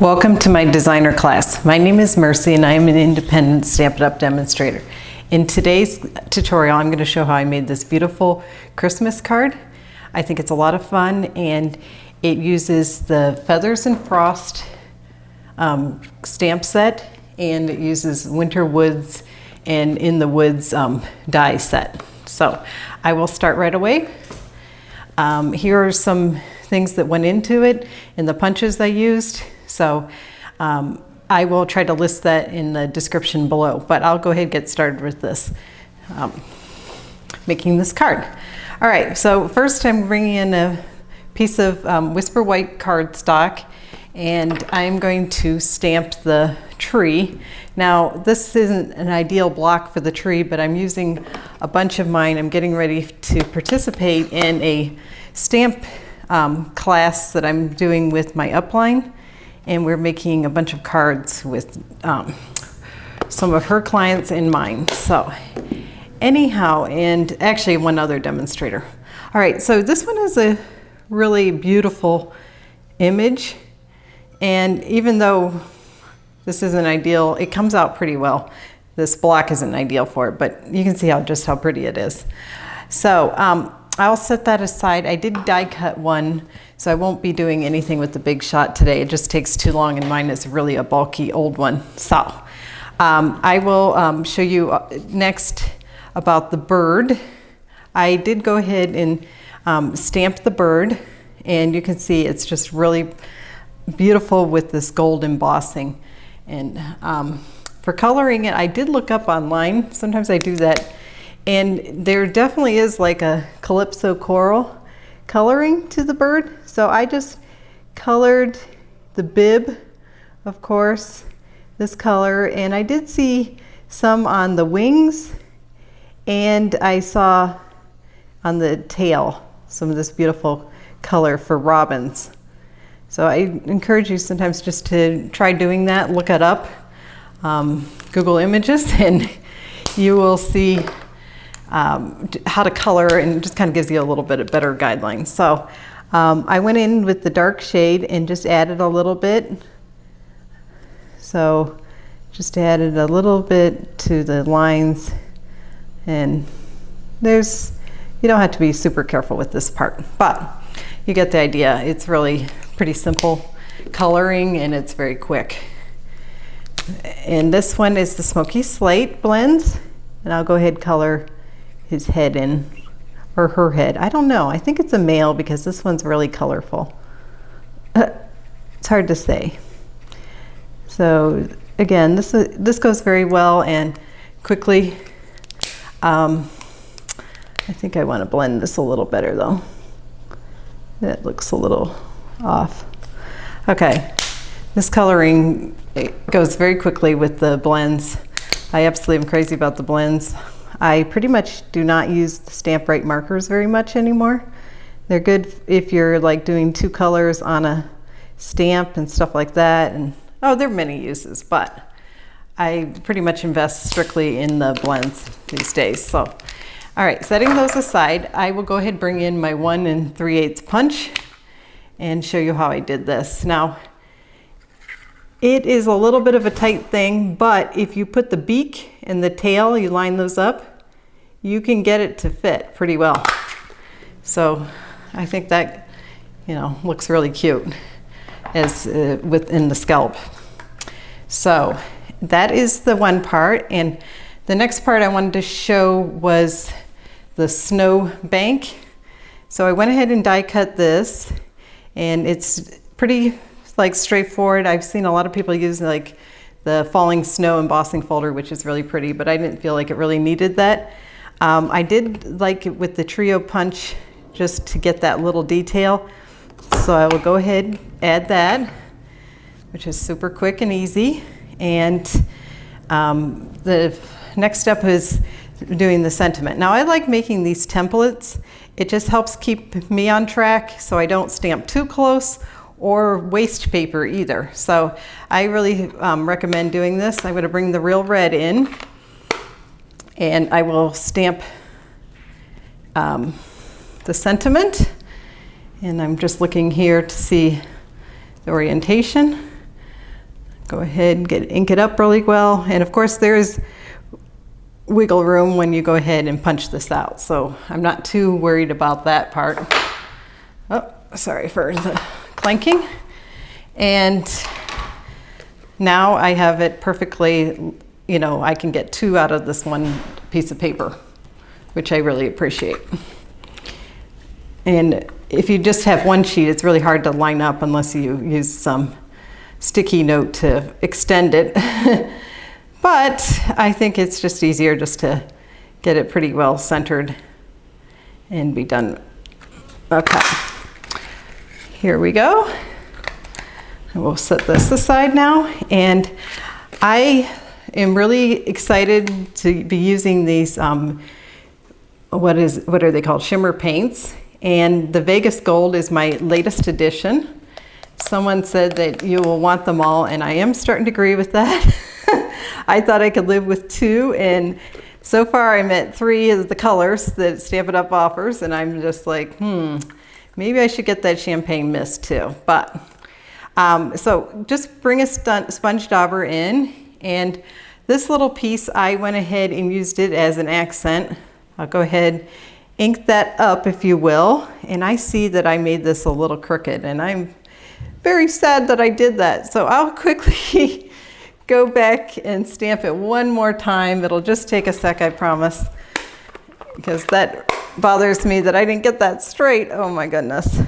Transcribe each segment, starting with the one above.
Welcome to my designer class. My name is Mercy and I am an independent Stampin' Up demonstrator. In today's tutorial, I'm going to show how I made this beautiful Christmas card. I think it's a lot of fun and it uses the Feathers and Frost stamp set, and it uses Winter Woods and In the Woods die set. So I will start right away. Here are some things that went into it and the punches I used. So I will try to list that in the description below, but I'll go ahead and get started with this, making this card. All right, so first I'm bringing in a piece of Whisper White cardstock, and I'm going to stamp the tree. Now, this isn't an ideal block for the tree, but I'm using a bunch of mine. I'm getting ready to participate in a stamp class that I'm doing with my upline, and we're making a bunch of cards with some of her clients and mine. So anyhow, and actually one other demonstrator. All right, so this one is a really beautiful image, and even though this isn't ideal, it comes out pretty well. This block isn't ideal for it, but you can see just how pretty it is. So I'll set that aside. I did die cut one, so I won't be doing anything with the big shot today. It just takes too long, and mine is really a bulky old one. So I will show you next about the bird. I did go ahead and stamp the bird, and you can see it's just really beautiful with this gold embossing. And for coloring it, I did look up online. Sometimes I do that. And there definitely is like a Calypso coral coloring to the bird. So I just colored the bib, of course, this color. And I did see some on the wings, and I saw on the tail some of this beautiful color for robins. So I encourage you sometimes just to try doing that. Look it up, Google Images, and you will see how to color, and it just kind of gives you a little bit of better guidelines. So I went in with the dark shade and just added a little bit. So just added a little bit to the lines, and you don't have to be super careful with this part, but you get the idea. It's really pretty simple coloring and it's very quick. And this one is the Smoky Slate blends, and I'll go ahead and color his head in, or her head. I don't know. I think it's a male because this one's really colorful. It's hard to say. So again, this goes very well and quickly. I think I want to blend this a little better though. That looks a little off. Okay, this coloring, it goes very quickly with the blends. I absolutely am crazy about the blends. I pretty much do not use the Stamp Right markers very much anymore. They're good if you're like doing two colors on a stamp and stuff like that. And oh, there are many uses, but I pretty much invest strictly in the blends these days. So, all right, setting those aside, I will go ahead and bring in my 1 3/8 punch and show you how I did this. Now, it is a little bit of a tight thing, but if you put the beak and the tail, you line those up, you can get it to fit pretty well. So I think that, looks really cute as within the scallop. So that is the one part, and the next part I wanted to show was the snow bank. So I went ahead and die cut this, and it's pretty straightforward. I've seen a lot of people use like the falling snow embossing folder, which is really pretty, but I didn't feel like it really needed that. I did like it with the trio punch just to get that little detail. So I will go ahead and add that, which is super quick and easy. And the next step is doing the sentiment. Now I like making these templates. It just helps keep me on track so I don't stamp too close or waste paper either. So I really recommend doing this. I'm going to bring the real red in, and I will stamp the sentiment. And I'm just looking here to see the orientation. go ahead and ink it up really well. And of course there's wiggle room when you go ahead and punch this out. So I'm not too worried about that part. Oh, sorry for the clanking. And now I have it perfectly, you know, I can get 2 out of this one piece of paper, which I really appreciate. And if you just have one sheet, it's really hard to line up unless you use some sticky note to extend it. But I think it's just easier just to get it pretty well centered and be done. Okay, here we go. We'll set this aside now. And I am really excited to be using these, what are they called? Shimmer paints. And the Vegas Gold is my latest addition. Someone said that you will want them all, and I am starting to agree with that. I thought I could live with 2, and so far I'm at 3 of the colors that Stampin' Up offers, and I'm just like, maybe I should get that champagne mist too. But so just bring a sponge dauber in, and this little piece I went ahead and used it as an accent. I'll go ahead, ink that up if you will, and I see that I made this a little crooked, and I'm very sad that I did that. So I'll quickly go back and stamp it one more time. It'll just take a sec, I promise, because that bothers me that I didn't get that straight. Oh my goodness.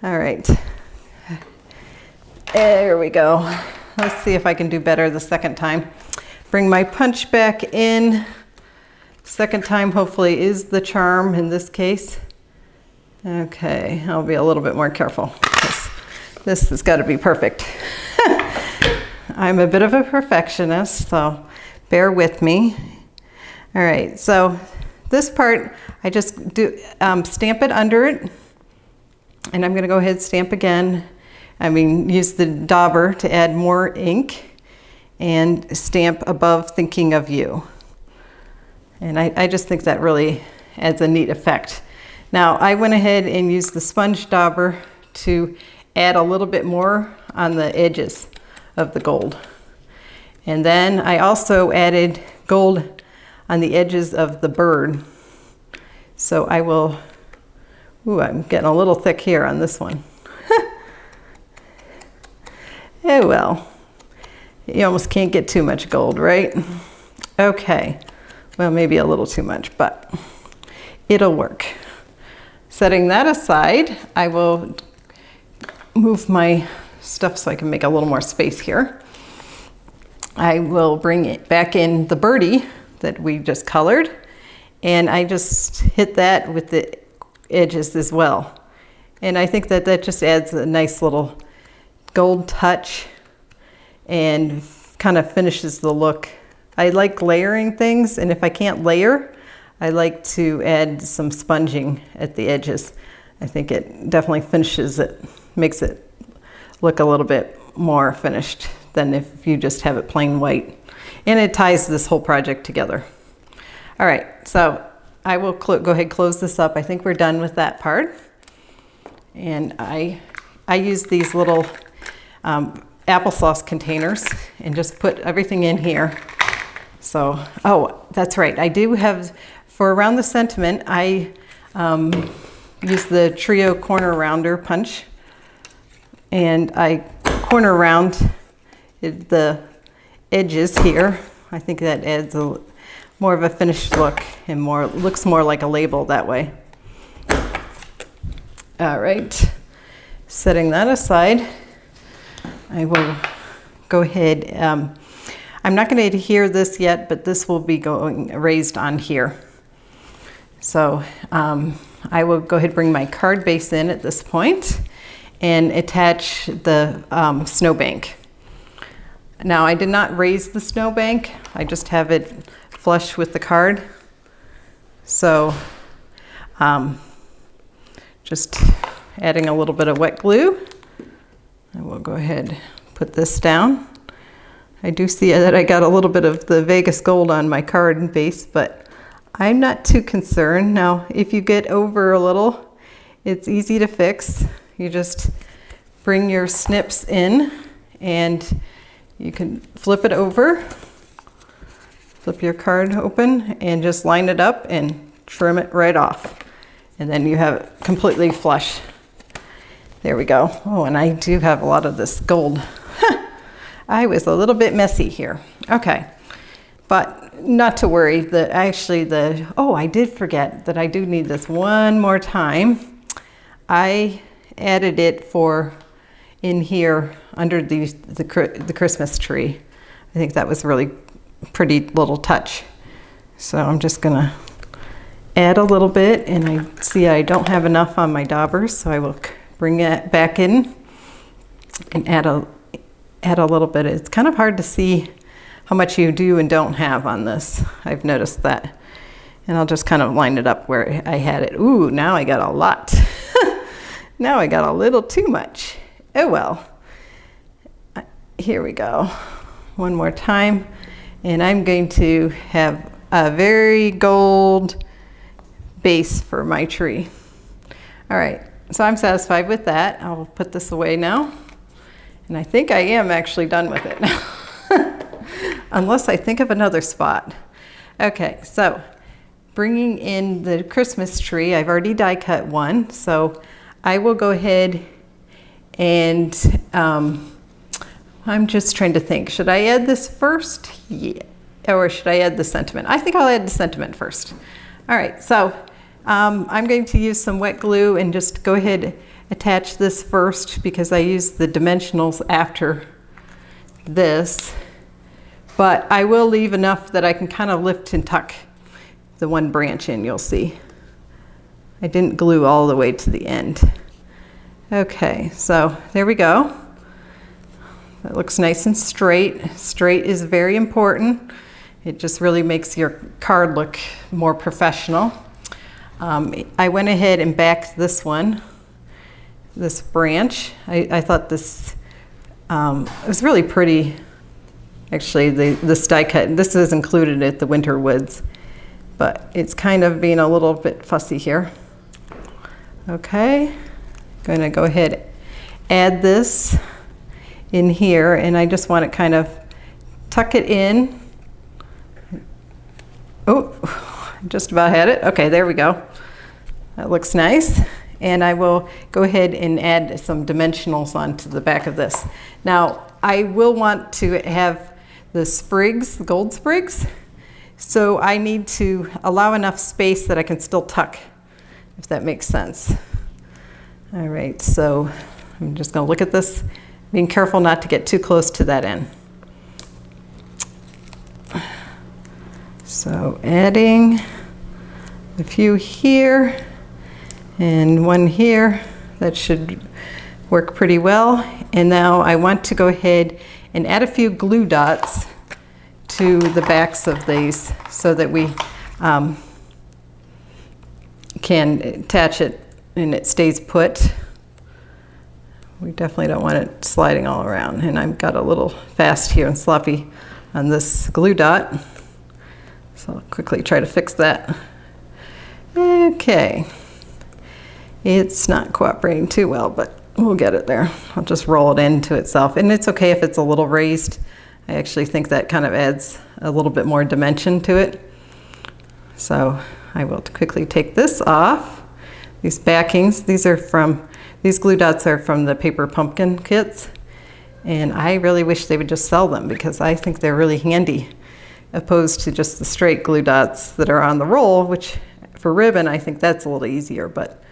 All right, there we go. Let's see if I can do better the second time. Bring my punch back in. Second time hopefully is the charm in this case. Okay, I'll be a little bit more careful because this has got to be perfect. I'm a bit of a perfectionist, so bear with me. All right, so this part, I just do stamp it under it, and I'm gonna go ahead and stamp again. Use the dauber to add more ink and stamp above thinking of you. And I just think that really adds a neat effect. Now, I went ahead and used the sponge dauber to add a little bit more on the edges of the gold. And then I also added gold on the edges of the bird. So I will, I'm getting a little thick here on this one. Oh well, you almost can't get too much gold, right? Okay, well maybe a little too much, but it'll work. Setting that aside, I will move my stuff so I can make a little more space here. I will bring it back in the birdie that we just colored, and I just hit that with the edges as well. And I think that that just adds a nice little gold touch and kind of finishes the look. I like layering things, and if I can't layer, I like to add some sponging at the edges. I think it definitely finishes it, makes it look a little bit more finished than if you just have it plain white. And it ties this whole project together. All right, so I will go ahead and close this up. I think we're done with that part. And I use these little applesauce containers and just put everything in here. So, oh, that's right. I do have, for around the sentiment, I use the Trio Corner Rounder punch, and I corner round the edges here. I think that adds more of a finished look and looks more like a label that way. All right, setting that aside, I will go ahead. I'm not going to adhere this yet, but this will be going raised on here. So I will go ahead and bring my card base in at this point and attach the snowbank. Now, I did not raise the snowbank. I just have it flush with the card. So just adding a little bit of wet glue. I will go ahead and put this down. I do see that I got a little bit of the Vegas Gold on my card base, but I'm not too concerned. Now, if you get over a little, it's easy to fix. You just bring your snips in and you can flip it over, flip your card open, and just line it up and trim it right off. And then you have it completely flush. There we go. Oh, and I do have a lot of this gold. I was a little bit messy here. Okay, but not to worry. I did forget that I do need this one more time. I added it in here under the Christmas tree. I think that was really pretty little touch. So I'm just gonna add a little bit, and I see I don't have enough on my daubers, so I will bring it back in and add a little bit. It's kind of hard to see how much you do and don't have on this. I've noticed that. And I'll just kind of line it up where I had it. Ooh, now I got a lot. Now I got a little too much. Oh well. Here we go. One more time. And I'm going to have a very gold base for my tree. All right, so I'm satisfied with that. I'll put this away now. And I think I am actually done with it now. Unless I think of another spot. Okay, so bringing in the Christmas tree, I've already die cut one, so I will go ahead and I'm just trying to think, should I add this first? Yeah. Or should I add the sentiment? I think I'll add the sentiment first. All right, so I'm going to use some wet glue and just go ahead and attach this first because I use the dimensionals after this. But I will leave enough that I can kind of lift and tuck the one branch in, you'll see. I didn't glue all the way to the end. Okay, so there we go. That looks nice and straight. Straight is very important. It just really makes your card look more professional. I went ahead and backed this one, this branch. I thought this it was really pretty. Actually, this die cut, this is included at the Winter Woods, but it's kind of being a little bit fussy here. Okay, going to go ahead, add this in here, and I just want to kind of tuck it in. Oh, just about had it. Okay, there we go. That looks nice. And I will go ahead and add some dimensionals onto the back of this. Now, I will want to have the sprigs, the gold sprigs. So I need to allow enough space that I can still tuck, if that makes sense. All right, so I'm just gonna look at this, being careful not to get too close to that end. So adding a few here and one here, that should work pretty well. And now I want to go ahead and add a few glue dots to the backs of these so that we can attach it and it stays put. We definitely don't want it sliding all around. And I've got a little fast here and sloppy on this glue dot. So I'll quickly try to fix that. Okay. It's not cooperating too well, but we'll get it there. I'll just roll it into itself. And it's okay if it's a little raised. I actually think that kind of adds a little bit more dimension to it. So I will quickly take this off. These backings, these glue dots are from the paper pumpkin kits. And I really wish they would just sell them because I think they're really handy, opposed to just the straight glue dots that are on the roll, which for ribbon, I think that's a little easier, but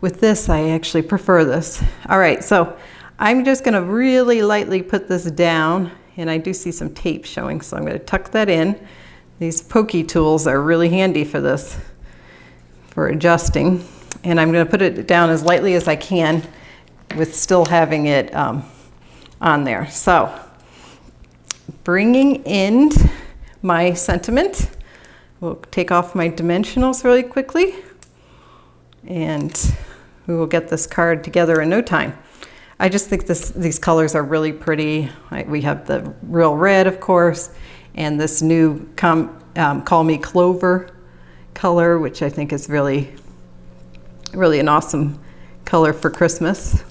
with this, I actually prefer this. All right, so I'm just gonna really lightly put this down, and I do see some tape showing, so I'm gonna tuck that in. These pokey tools are really handy for this, for adjusting. And I'm gonna put it down as lightly as I can with still having it on there. So, bringing in my sentiment, we'll take off my dimensionals really quickly, and we will get this card together in no time. I just think these colors are really pretty. We have the real red, of course, and this new Call Me Clover color, which I think is really an awesome color for Christmas.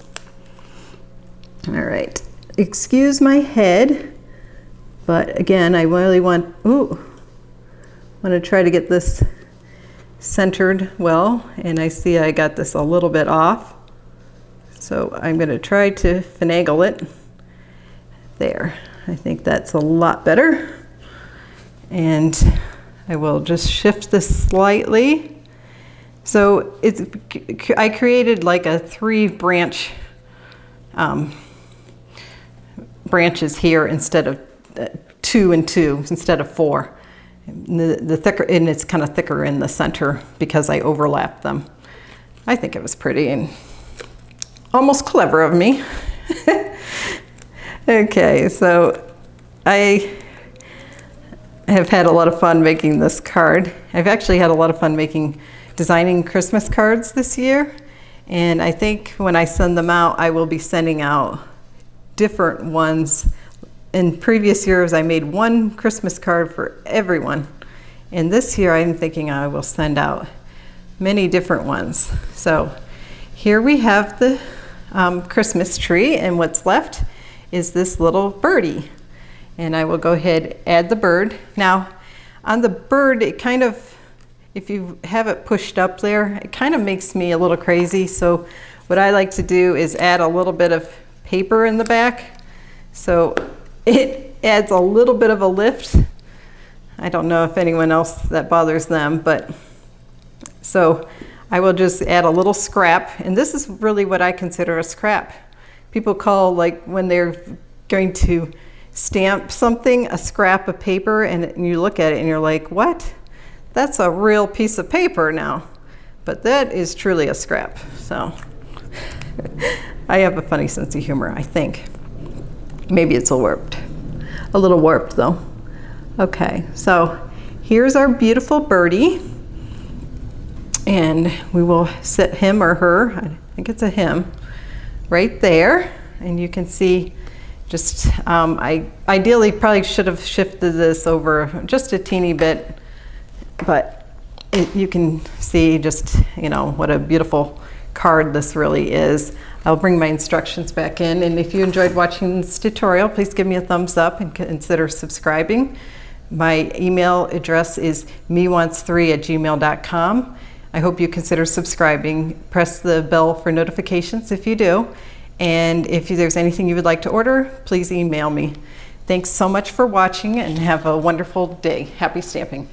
All right, excuse my head. But again, I really want to try to get this centered well, and I see I got this a little bit off. So I'm going to try to finagle it. There, I think that's a lot better. And I will just shift this slightly. So I created like a 3 branch branches here instead of 2 and 2 instead of 4. The thicker, and it's kind of thicker in the center because I overlapped them. I think it was pretty and almost clever of me. Okay, so I have had a lot of fun making this card. I've actually had a lot of fun designing Christmas cards this year. And I think when I send them out, I will be sending out different ones. In previous years, I made one Christmas card for everyone. And this year, I'm thinking I will send out many different ones. So here we have the Christmas tree, and what's left is this little birdie. And I will go ahead, add the bird. Now, on the bird, it kind of, if you have it pushed up there, it kind of makes me a little crazy. So what I like to do is add a little bit of paper in the back. So it adds a little bit of a lift. I don't know if anyone else that bothers them, but so I will just add a little scrap. And this is really what I consider a scrap. People call, like, when they're going to stamp something, a scrap of paper, and you look at it and you're like, what? That's a real piece of paper now. But that is truly a scrap. So I have a funny sense of humor, I think. Maybe it's a little warped though. Okay, so here's our beautiful birdie. And we will set him or her, I think it's a him, right there. And you can see just, I ideally probably should have shifted this over just a teeny bit, but you can see just, what a beautiful card this really is. I'll bring my instructions back in, and if you enjoyed watching this tutorial, please give me a thumbs up and consider subscribing. My email address is mewants3@gmail.com. I hope you consider subscribing. Press the bell for notifications if you do. And if there's anything you would like to order, please email me. Thanks so much for watching and have a wonderful day. Happy stamping.